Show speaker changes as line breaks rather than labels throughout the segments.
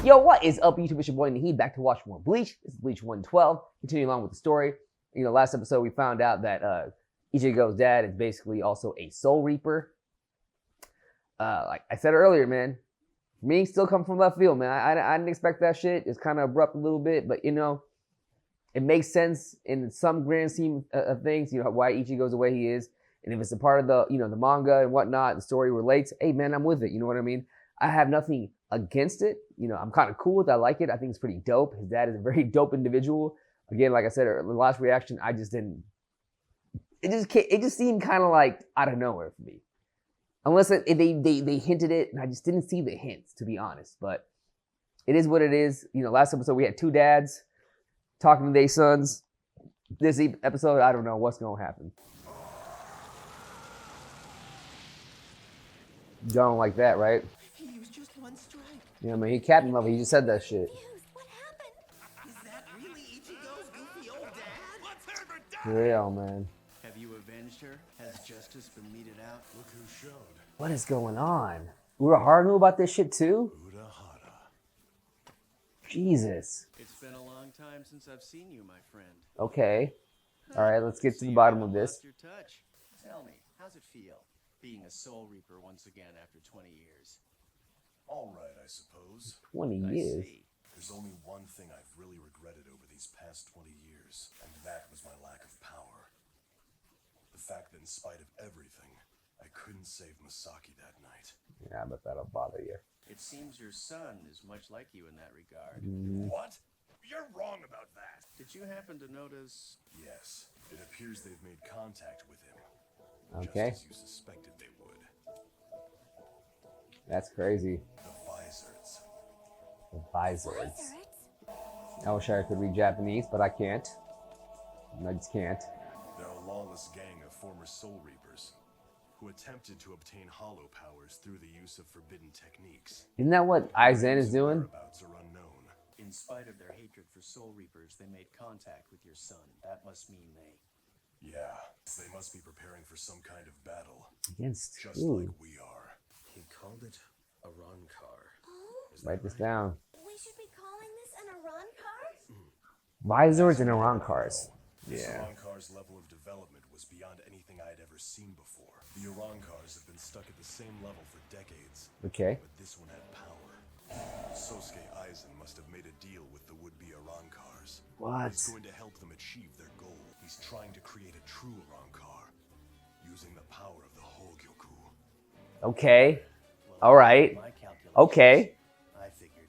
Yo, what is up, YouTube? It's your boy Naheed, back to watch more Bleach. This is Bleach 112. Continuing along with the story. You know, last episode we found out that Ichigo's dad is basically also a Soul Reaper. Like I said earlier, man, me still come from left field, man. I didn't expect that shit. It's kind of abrupt a little bit, but you know, it makes sense in some grand scheme of things. You know why Ichigo's the way he is, and if it's a part of the the manga and whatnot, the story relates. Hey, man, I'm with it. You know what I mean? I have nothing against it. You know, I'm kind of cool with it. I like it. I think it's pretty dope. His dad is a very dope individual. Again, like I said, the last reaction, I just didn't. It just seemed kind of like out of nowhere for me. Unless they hinted it, and I just didn't see the hints, to be honest. But it is what it is. You know, last episode we had two dads talking to their sons. This episode, I don't know what's gonna happen. You don't like that, right?
He used just one strike.
Yeah, man, he captain level. He just said that shit.
What happened? Is that really Ichigo's goofy old dad? Let's have it done.
Real, man.
Have you avenged her? Has justice been meted out?
Look who showed.
What is going on? Urahara knew about this shit too?
Urahara.
Jesus.
It's been a long time since I've seen you, my friend.
Okay. All right, let's get to
So
the
you
bottom
haven't
of this.
lost your touch. Tell me, how's it feel being a Soul Reaper once again after 20 years?
All right, I suppose.
20
I
years.
see.
There's only one thing I've really regretted over these past 20 years, and that was my lack of power. The fact that in spite of everything, I couldn't save Masaki that night.
Yeah, I bet that'll bother you.
It seems your son is much like you in that regard.
What? You're wrong about that.
Did you happen to notice?
Yes, it appears they've made contact with him.
Okay.
Just as you suspected they would.
That's crazy.
The Vizards.
The Vizards. I wish I could read Japanese, but I can't. I just can't.
They're a lawless gang of former Soul Reapers who attempted to obtain hollow powers through the use of forbidden techniques.
Isn't that what Aizen is doing?
Whereabouts are unknown.
In spite of their hatred for Soul Reapers, they made contact with your son. That must mean they...
Yeah, they must be preparing for some kind of battle,
Against
just
who?
like we are.
He called it a Ronkar.
Write this down.
We should be calling this an Urahara?
Vizards and Urankars.
This
Yeah.
Orankar's level of development was beyond anything I had ever seen before. The Orankars have been stuck at the same level for decades,
Okay.
but this one had power. Sosuke Aizen must have made a deal with the would-be Orankars.
What?
He's going to help them achieve their goal. He's trying to create a true Orankar, using the power of the Hogyoku.
Okay.
Well,
All right.
my calculations,
Okay.
I figured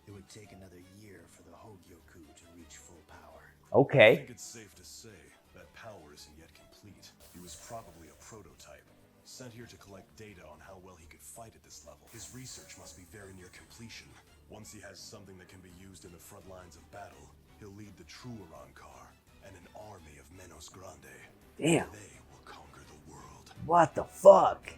it would take another year for the Hogyoku to reach full power.
I
Okay.
think it's safe to say that power isn't yet complete. He was probably a prototype, sent here to collect data on how well he could fight at this level. His research must be very near completion. Once he has something that can be used in the front lines of battle, he'll lead the true Orankar and an army of Menos Grande.
Damn.
They will conquer the world.
What the fuck?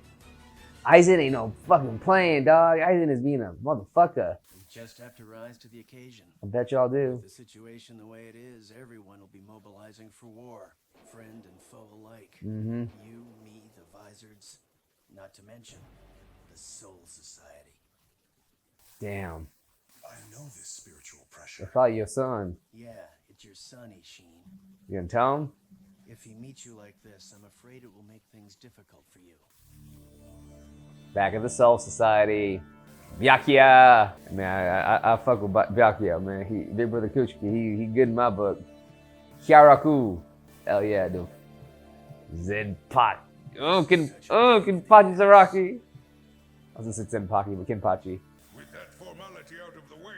Aizen ain't no fucking playing, dog. Aizen is being a motherfucker.
We just have to rise to the occasion.
I bet y'all do.
With the situation the way it is, everyone will be mobilizing for war, friend and foe alike.
Mm-hmm.
You, me, the Vizards, not to mention the Soul Society.
Damn.
I know this spiritual
I
pressure.
thought your son.
Yeah, it's your son, Isshin.
You gonna tell him?
If he meets you like this, I'm afraid it will make things difficult for you.
Back at the Soul Society. Byakuya. Man, I fuck with Byakuya, man. He Big Brother Kuchiki. He good in my book. Hyaraku. Hell yeah, dude. Zenpat. Kenpachi Zaraki. I was gonna say Zenpaki, but Kenpachi.
With that formality out of the way,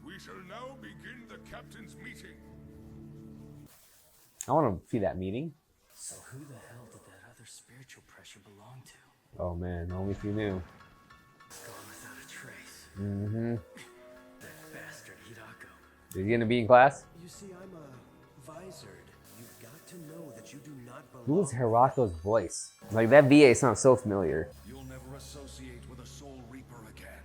we shall now begin the captain's meeting.
I want to see that meeting.
So who the hell did that other spiritual pressure belong to?
Oh man, only if you knew.
It's gone without a trace.
Mm-hmm.
That bastard Hirako.
Is he gonna be in class?
You see, I'm a Vizard. You've got to know that you do not belong.
Who is Hirako's voice? Like that VA sounds so familiar.
You'll never associate with a Soul Reaper again.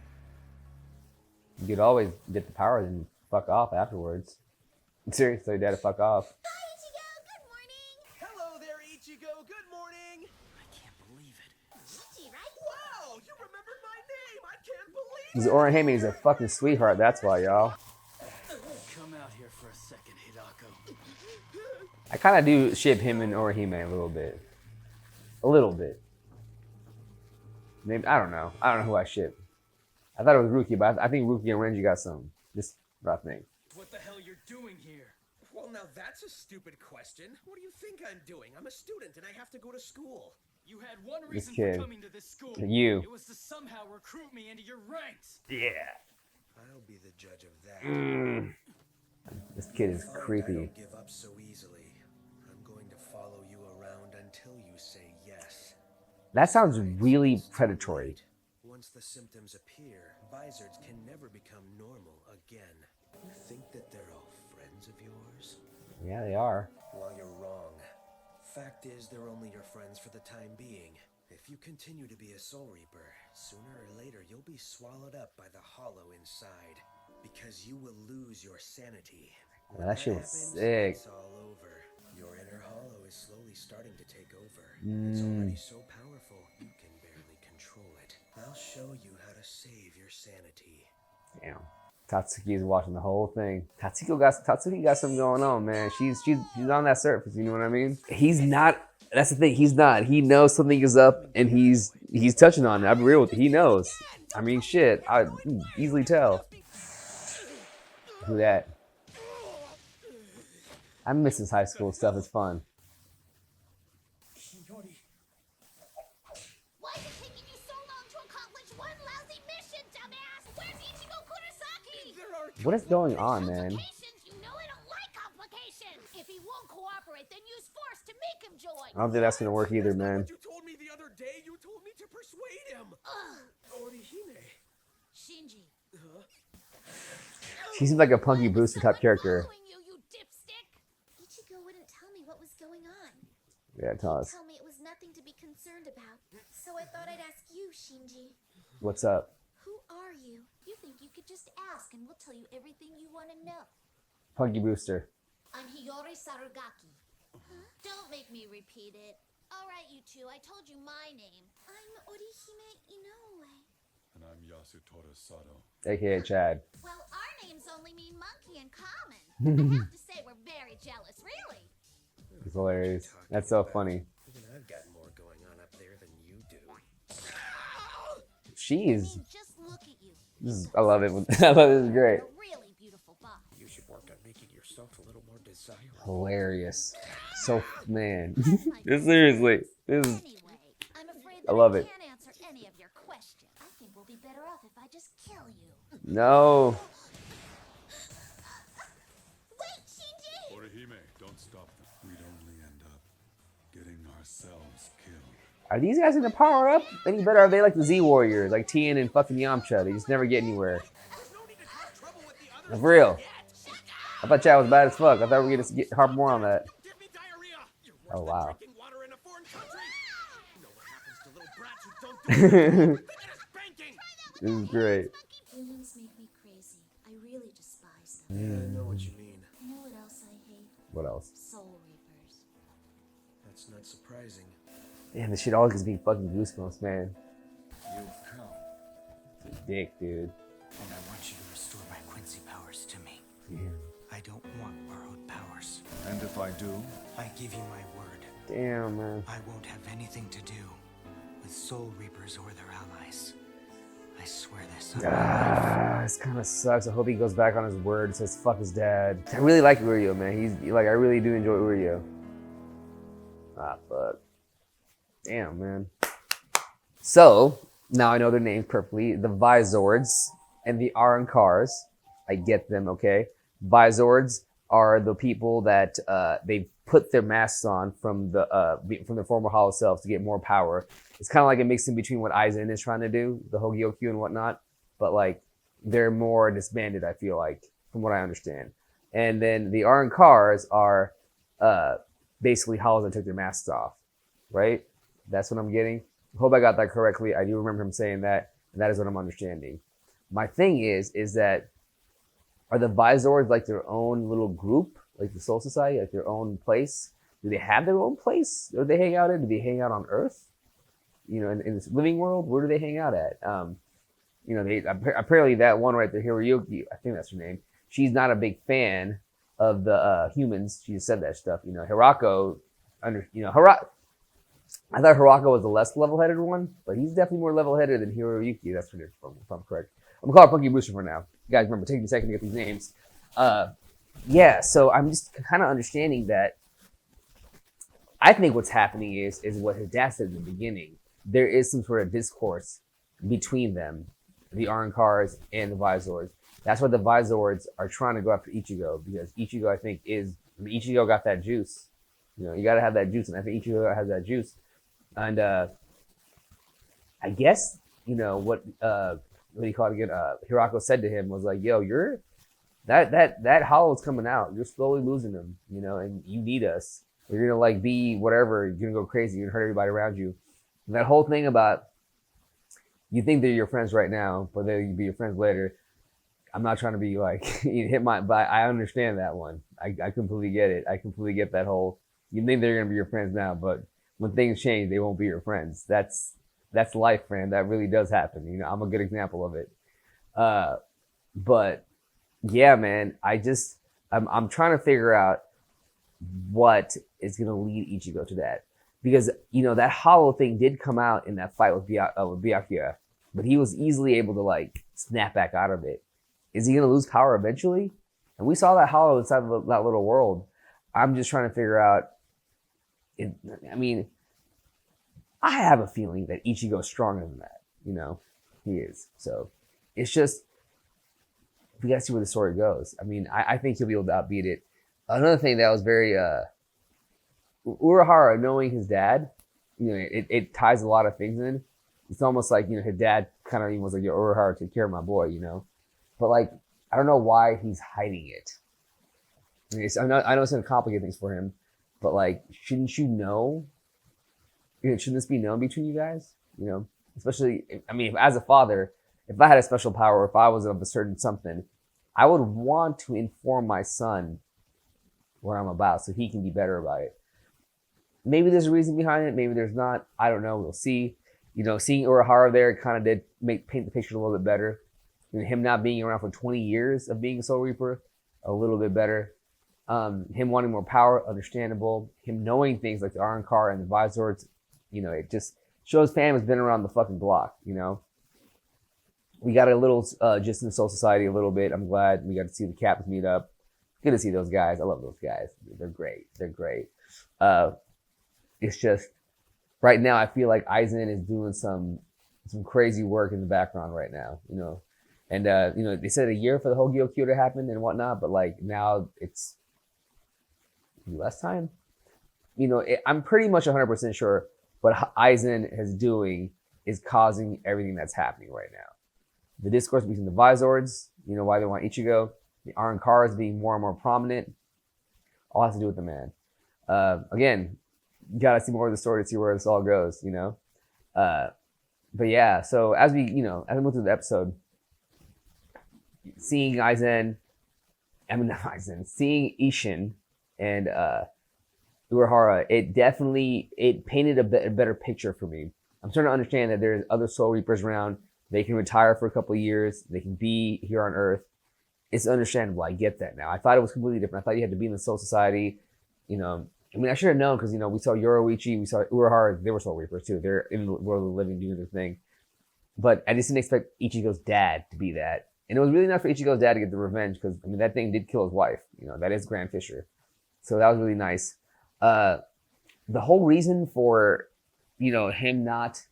You could always get the power and fuck off afterwards. Seriously, Dad, fuck off.
Hi, Ichigo. Good morning.
Hello there, Ichigo. Good morning.
I can't believe it.
Shinji, right?
Wow, you remembered my name. I can't believe
Because Orihime is a fucking sweetheart, that's why, y'all.
Come out here for a second, Hidako.
I kind of do ship him and Orihime a little bit. A little bit. Maybe, I don't know. I don't know who I ship. I thought it was Ruki, but I think Ruki and Renji got some. Just what I think.
What the hell you're doing here? Well, now that's a stupid question. What do you think I'm doing? I'm a student and I have to go to school.
You had one
This
reason
kid.
for coming to this school.
You.
It was to somehow recruit me into your ranks.
Yeah.
I'll be the judge of that.
This kid is
I
creepy.
don't give up so easily. I'm going to follow you around until you say yes.
That sounds really predatory.
Once the symptoms appear, Vizards can never become normal again. You think that they're all friends of yours?
Yeah, they are.
Well, you're wrong. Fact is, they're only your friends for the time being. If you continue to be a Soul Reaper, sooner or later you'll be swallowed up by the hollow inside. Because you will lose your sanity.
Yeah, that shit was
happens,
sick.
It's all over. Your inner hollow is slowly starting to take over. It's already so powerful, you can barely control it. I'll show you how to save your sanity.
Damn. Tatsuki is watching the whole thing. Tatsuki got something going on, man. She's on that surface, you know what I mean? He's not. That's the thing. He's not. He knows something is up, and he's touching on it. I'll be real with you. He knows. I mean, shit. I easily tell. Who that? I miss his high school stuff. It's fun.
Why is it taking you so long to accomplish one lousy mission, dumbass? Where's Ichigo Kurosaki?
What is going on, man?
Complications? You know I don't like complications. If he won't cooperate, then use force to make him join.
I don't think that's gonna work either, man.
You told me the other day. You told me to persuade him. Orihime.
Shinji.
She seems like a Punky Brewster type character.
Following you dipstick. Ichigo wouldn't tell me what was going on.
Yeah, tell us.
Tell me it was nothing to be concerned about. So I thought I'd ask you, Shinji.
What's up?
Who are you? You think you could just ask and we'll tell you everything you want to know.
Punky Brewster.
I'm Hiyori Sarugaki. Don't make me repeat it. All right, you two, I told you my name. I'm Orihime Inoue.
And I'm Yasutora Sato.
AKA Chad.
Well, our names only mean monkey in common. I have to say we're very jealous, really.
It's hilarious. That's so funny.
Even I've got more going on up there than you do.
She
I
is.
mean, just look at you.
I love it. I love it. It's great.
A really beautiful body.
You should work on making yourself a little more desirable.
Hilarious. So, man.
Unlike
Seriously. This is.
Anyway, I'm afraid
I
that
love
I
it.
can't answer any of your questions. I think we'll be better off if I just kill you.
No.
Wait, Shinji!
Orihime, don't stop them. We'd only end up getting ourselves killed.
Are these guys gonna power up any better? Are they like the Z Warriors, like Tien and fucking Yamcha? They just never get anywhere. For real. I thought Chad was bad as fuck. I thought we were gonna harp more on that.
Give me diarrhea. You're worse
Oh,
than
wow.
drinking water in a foreign country. You know what happens to little brats who don't do it. They get a spanking.
This is great.
Humans make me crazy. I really despise them.
I know what you mean.
You know what else I hate?
What else?
Soul Reapers.
That's not surprising.
Damn, this shit always gives me fucking goosebumps, man.
You've come,
Dick, dude.
and I want you to restore my Quincy powers to me.
Damn.
I don't want borrowed powers.
And if I do?
I give you my word.
Damn, man.
I won't have anything to do with Soul Reapers or their allies. I swear this.
This kind of sucks. I hope he goes back on his word and says fuck his dad. I really like Uryu, man. He's like, I really do enjoy Uryu. Ah, fuck. Damn, man. So, now I know their names perfectly. The Vizords and the Arankars. I get them, okay? Vizords are the people that they put their masks on from their former hollow selves to get more power. It's kind of like a mix in between what Aizen is trying to do, the Hogyokyu and whatnot, but like they're more disbanded, I feel like, from what I understand. And then the Arankars are basically hollows that took their masks off, right? That's what I'm getting. Hope I got that correctly. I do remember him saying that, and that is what I'm understanding. My thing is that are the Vizords like their own little group, like the Soul Society, like their own place? Do they have their own place? Or do they hang out in? Do they hang out on Earth? You know, in this living world, where do they hang out at? you know, they apparently that one right there, Hiroyuki, I think that's her name. She's not a big fan of the humans. She just said that stuff. You know, Hirako, I thought Hirako was the less level-headed one, but he's definitely more level-headed than Hiroyuki. That's for if I'm correct. I'm gonna call her Punky Brewster for now. You guys remember, take me a second to get these names. Yeah, so I'm just kind of understanding that. I think what's happening is what his dad said in the beginning. There is some sort of discourse between them, the Arankars and the Vizords. That's why the Vizords are trying to go after Ichigo, because Ichigo, I think, Ichigo got that juice. You know, you got to have that juice, and I think Ichigo has that juice. And I guess, you know, what do you call it again? Hirako said to him was like, yo, you're that hollow's coming out. You're slowly losing them, you know, and you need us. You're going to like be whatever. You're going to go crazy. You're going to hurt everybody around you. And that whole thing about you think they're your friends right now, but they'll be your friends later. I'm not trying to be like, but I understand that one. I completely get it. I completely get that whole, you think they're going to be your friends now, but when things change, they won't be your friends. That's life, man. That really does happen. You know, I'm a good example of it. But yeah, man, I'm trying to figure out what is going to lead Ichigo to that. Because, you know, that hollow thing did come out in that fight with Byakuya, but he was easily able to like snap back out of it. Is he going to lose power eventually? And we saw that hollow inside of that little world. I'm just trying to figure out. I mean, I have a feeling that Ichigo's stronger than that. You know, he is. So it's just, we got to see where the story goes. I mean, I think he'll be able to outbeat it. Another thing that was very, Urahara knowing his dad, you know, it ties a lot of things in. It's almost like, you know, his dad kind of was like, yo, Urahara, take care of my boy, you know. But like, I don't know why he's hiding it. I know it's going to complicate things for him, but like, shouldn't you know? Shouldn't this be known between you guys? You know, especially, I mean, as a father, if I had a special power, or if I was of a certain something, I would want to inform my son what I'm about so he can be better about it. Maybe there's a reason behind it. Maybe there's not. I don't know. We'll see. You know, seeing Urahara there kind of did paint the picture a little bit better. You know, him not being around for 20 years of being a Soul Reaper, a little bit better. Him wanting more power, understandable. Him knowing things like the Arankar and the Vizords, you know, it just shows fam has been around the fucking block, you know. We got a little just in the Soul Society a little bit. I'm glad we got to see the Captains meet up. Good to see those guys. I love those guys. They're great. They're great. It's just right now I feel like Aizen is doing some crazy work in the background right now, you know. And you know, they said a year for the whole Gyokyo to happen and whatnot, but like now it's less time. You know, I'm pretty much 100% sure what Aizen is doing is causing everything that's happening right now. The discourse between the Vizords, you know, why they want Ichigo, the Arankars being more and more prominent, all has to do with the man. Again, you gotta see more of the story to see where this all goes, you know. But yeah, so as we move through the episode, seeing Aizen, seeing Isshin and Urahara, it painted a better picture for me. I'm starting to understand that there's other Soul Reapers around. They can retire for a couple of years. They can be here on Earth. It's understandable. I get that now. I thought it was completely different. I thought you had to be in the Soul Society. You know, I mean, I should have known because, you know, we saw Yoruichi, we saw Urahara. They were Soul Reapers too. They're in the world of the living doing their thing. But I just didn't expect Ichigo's dad to be that. And it was really nice for Ichigo's dad to get the revenge because, I mean, that thing did kill his wife. You know, that is Grand Fisher. So that was really nice. The whole reason for, you know, him not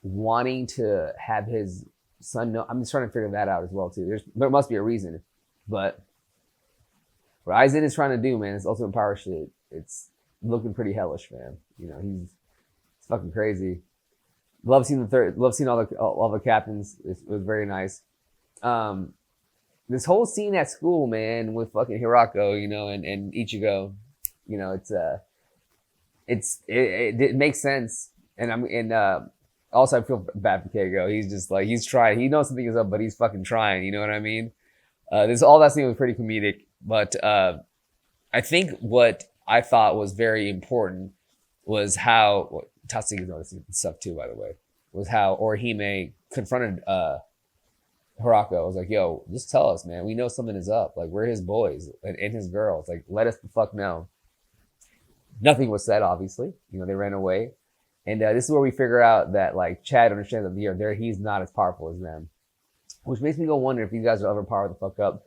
wanting to have his son know, I'm just trying to figure that out as well too. There must be a reason. But what Aizen is trying to do, man, is ultimate power shit. It's looking pretty hellish, man. You know, it's fucking crazy. Love seeing all the captains. It was very nice. This whole scene at school, man, with fucking Hirako, you know, and Ichigo, you know, it makes sense. And also I feel bad for Keigo. He's just like, he's trying. He knows something is up, but he's fucking trying. You know what I mean? All that scene was pretty comedic, but I think what I thought was very important was how Tatsuki noticed stuff too, by the way. was how Orihime confronted Hirako. I was like, yo, just tell us, man. We know something is up. Like, we're his boys and his girls. Like, let us the fuck know. Nothing was said, obviously. You know, they ran away. And this is where we figure out that, like, Chad understands that he's not as powerful as them. Which makes me go wonder if these guys will ever power the fuck up.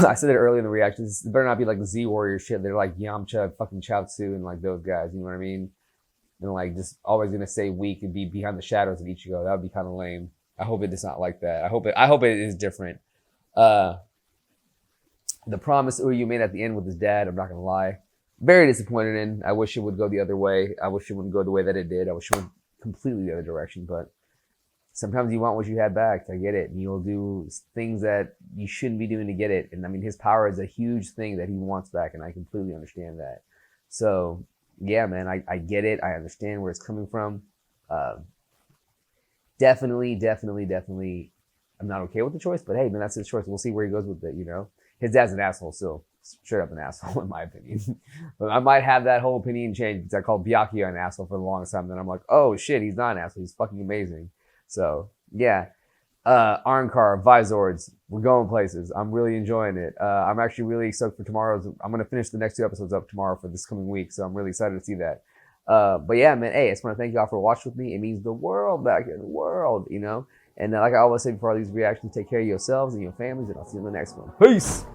I said it earlier in the reactions. This better not be like the Z Warrior shit. They're like Yamcha, fucking Chaozu, and like those guys. You know what I mean? And like just always gonna say weak and be behind the shadows of Ichigo. That would be kind of lame. I hope it is not like that. I hope it is different. The promise Uryu made at the end with his dad, I'm not gonna lie, very disappointed in. I wish it would go the other way. I wish it wouldn't go the way that it did. I wish it went completely the other direction. But sometimes you want what you had back. I get it. And you'll do things that you shouldn't be doing to get it. And I mean, his power is a huge thing that he wants back, and I completely understand that. So yeah, man, I get it. I understand where it's coming from. Definitely, I'm not okay with the choice, but hey, man, that's his choice. We'll see where he goes with it, you know? His dad's an asshole still. Straight up an asshole, in my opinion. But I might have that whole opinion change because I called Byakuya an asshole for the longest time. Then I'm like, oh shit, he's not an asshole. He's fucking amazing. So, yeah. Arnkar, Vizords, we're going places. I'm really enjoying it. I'm actually really excited for tomorrow's. I'm going to finish the next 2 episodes up tomorrow for this coming week. So I'm really excited to see that. But yeah, man, hey, I just want to thank y'all for watching with me. It means the world back here, the world, you know. And like I always say before all these reactions, take care of yourselves and your families, and I'll see you in the next one. Peace!